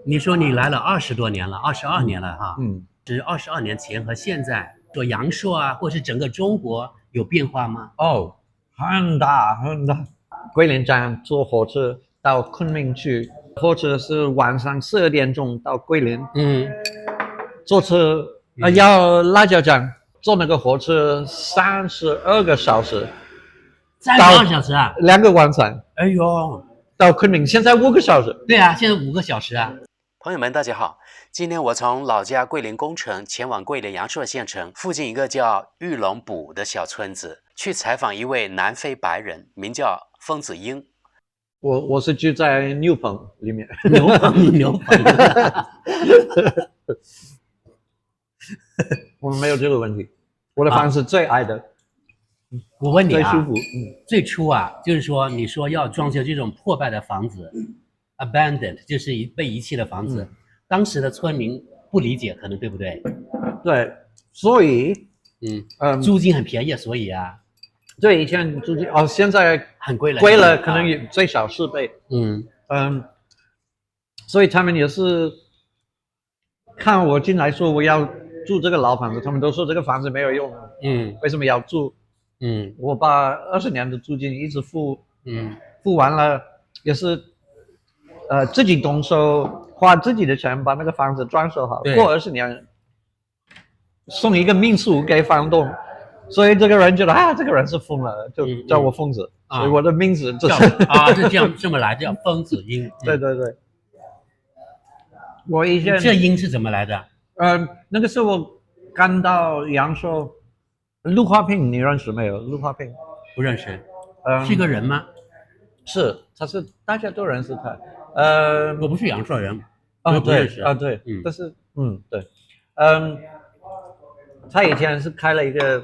你说你来了20多年了，22年了哈。嗯，是22年前和现在，说阳朔啊，或是整个中国有变化吗？哦，很大很大。桂林站坐火车到昆明去，或者是晚上12点钟到桂林。坐车要辣椒站坐那个火车32个小时，到32小时啊？2个晚上哎呦，到昆明，现在5个小时。对啊，现在5个小时啊。朋友们，大家好，今天我从老家桂林工程前往桂林阳朔县城附近一个叫玉龙堡的小村子，去采访一位南非白人，名叫丰子英。我是住在牛棚里面。牛棚我们没有这个问题，我的房子最矮的。我问你啊，最舒服。最初啊，就是说你说要装修这种破败的房子，abandoned 就是被遗弃的房子，当时的村民不理解，可能对不对？对，所以租金很便宜，所以啊，对，以前租金现在很贵了，贵了，可能也最少4倍。所以他们也是看我进来说我要住这个老房子，他们都说这个房子没有用。为什么要住？我把20年的租金一直付完了，也是自己动手花自己的钱把那个房子装修好，过20年送一个民宿给房东，所以这个人觉得这个人是疯了，就叫我疯子。所以我的名字就是这么来叫丰子英。对对对，我以前这英是怎么来的？那个时候我刚到阳朔，陆华平你认识没有？陆华平不认识。是个人吗？是，他是大家都认识他。我不是阳朔人。对对，但是对，他以前是开了一个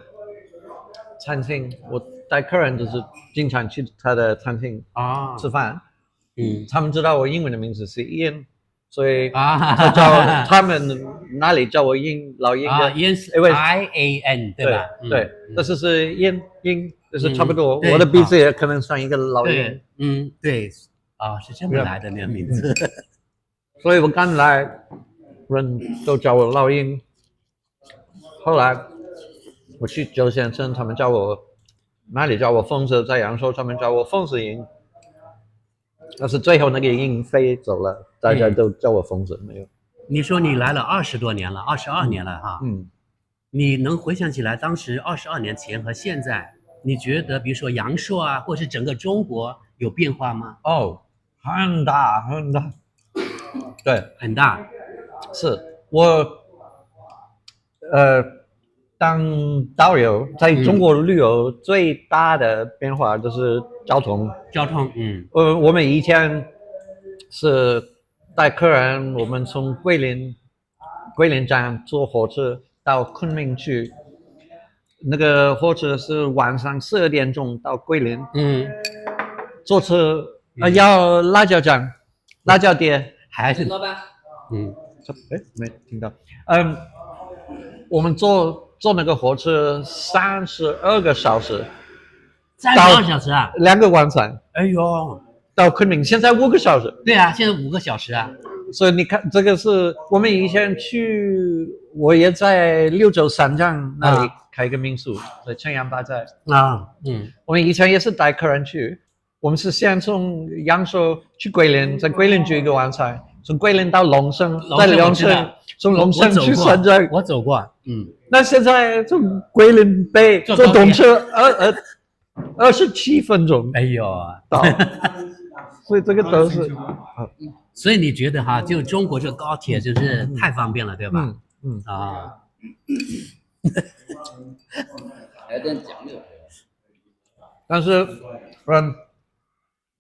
餐厅，我带客人就是经常去他的餐厅吃饭。他们知道我英文的名字是 Ian， 所以他叫他们那里叫我老鹰的，Ian 是 IAN 对吧？对，但是是鹰，就是差不多。我的鼻子也可能像一个老鹰。对，是这么来的那个名字。所以我刚来，人都叫我老鹰。后来我去周先生，他们叫我那里叫我疯子，在阳朔他们叫我疯子鹰。但是最后那个鹰飞走了，大家都叫我疯子。没有。你说你来了20多年了，22年了哈。你能回想起来当时22年前和现在，你觉得比如说阳朔啊，或是整个中国有变化吗？很大很大。对，很大。是我当导游，在中国旅游最大的变化就是交通。我们以前是带客人，我们从桂林站坐火车到昆明去，那个火车是晚上12点钟到桂林。坐车要辣椒酱，辣椒碟还是老板。没听到。我们坐那个火车32个小时。32小时啊？2个晚上。哎呦，到昆明，现在5个小时。对啊，现在5个小时啊。所以你看，这个是我们以前去，我也在六州三江那里开一个民宿，在青阳八寨。我们以前也是带客人去，我们是先从阳朔去桂林，在桂林住1个晚上，从桂林到龙胜，在龙胜，从龙胜去深圳。我走过。那现在从桂林北坐动车27分钟。哎呦，到。所以这个都是。所以你觉得哈，就中国这个高铁就是太方便了，对吧？还有点讲究。但是，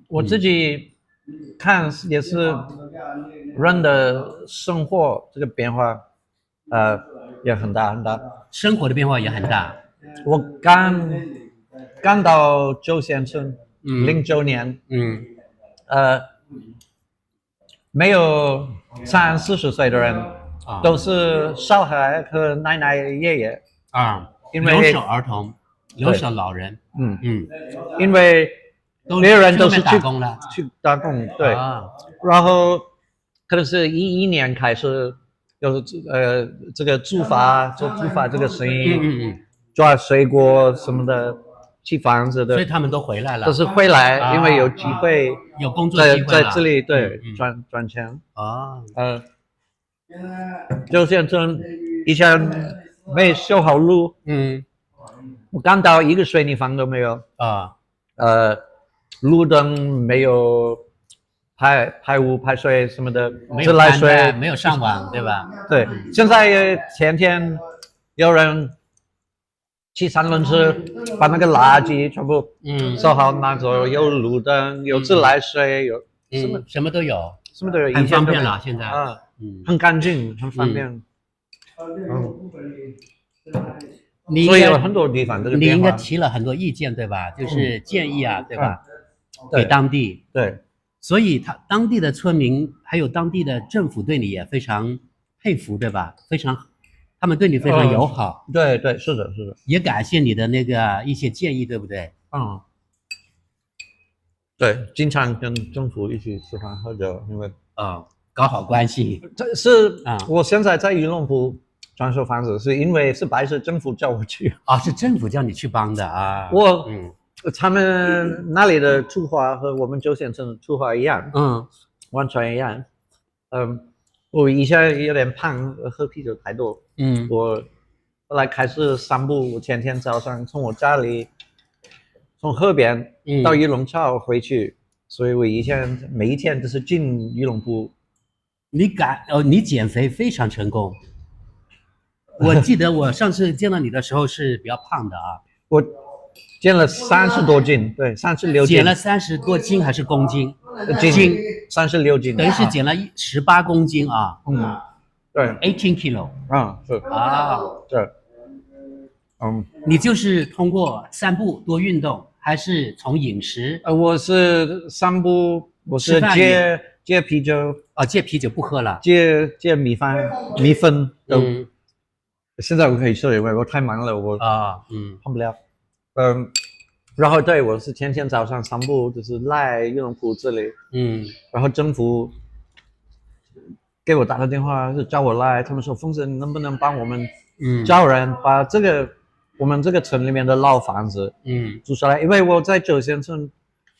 我自己看也是人的生活这个变化，也很大很大。生活的变化也很大。我刚到周县城，09年，没有30-40岁的人，都是小孩和奶奶爷爷因为留守儿童、留守老人。因为别人都是去打工了，去打工。对。然后可能是11年开始有这个做煮法这个生意，抓水果什么的，砌房子的，所以他们都回来了。都是回来，因为有机会，有工作机会在这里对赚钱啊。就像以前没修好路，我刚到一个水泥房都没有啊，路灯没有。排污排水什么的，自来水没有上网，对吧？对，现在前天有人骑3轮车把那个垃圾全部收好拿走，有路灯，有自来水，有什么都有，什么都有，很方便了。现在很干净，很方便。所以有很多地方，你应该提了很多意见，对吧？就是建议啊，对吧？给当地对。所以当地的村民还有当地的政府对你也非常佩服，对吧？他们对你非常友好。对对，是的，是的。也感谢你的那个一些建议，对不对？对，经常跟政府一起吃饭喝酒，因为搞好关系。这是我现在在榆龙埔装修房子，是因为是白色政府叫我去是政府叫你去帮的啊。他们那里的出发和我们9县城的出发一样，完全一样。我以前有点胖，喝啤酒太多，我后来开始散步。我前天早上从我家里从河边到榆龙桥回去，所以我每一天都是进榆龙埔。你减肥非常成功。我记得我上次见到你的时候是比较胖的啊。我减了30多斤，对，36斤。减了30多斤还是公斤斤？36斤，等于是减了18公斤啊。对，18 kilo。是是。你就是通过散步多运动，还是从饮食？我是散步，我是戒啤酒戒啤酒不喝了，戒米粉都。现在我可以说，因为我太忙了，我胖不了。然后对，我是天天早上散步，就是来榆龙埔这里。然后政府给我打个电话，是叫我来，他们说风神能不能帮我们找人把我们这个村里面的老房子租下来，因为我在9县城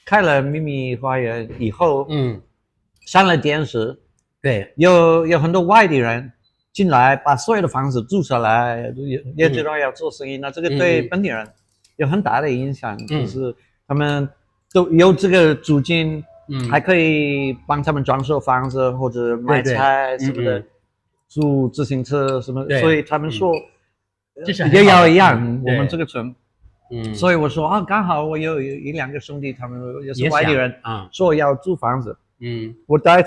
开了秘密花园以后，上了电视，对，有很多外地人进来把所有的房子租下来，也知道要做生意，那这个对本地人有很大的影响，就是他们都有这个租金，还可以帮他们装修房子或者买菜什么的，租自行车什么，所以他们说也要一样，我们这个村，所以我说刚好我有1-2个兄弟，他们也是外地人，说要租房子，我带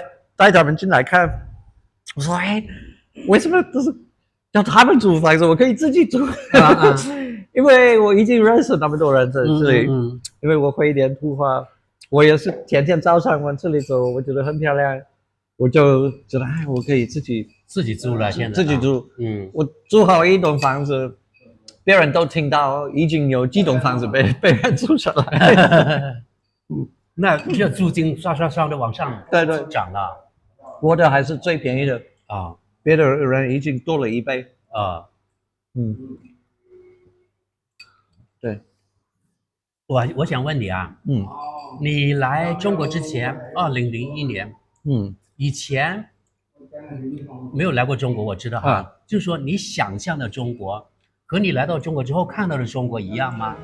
他们进来看，我说为什么都是叫他们租房子，我可以自己租？因为我已经认识那么多人在这里，因为我会一点土话，我也是天天早上往这里走，我觉得很漂亮，我就觉得我可以自己租了，现在自己租。我租好一栋房子，别人都听到已经有几栋房子被人租下来，那这租金刷的往上涨了。我的还是最便宜的别的人已经多了1倍对。我想问你啊，你来中国之前，2001年，以前没有来过中国，我知道就是说你想象的中国和你来到中国之后看到的中国一样吗？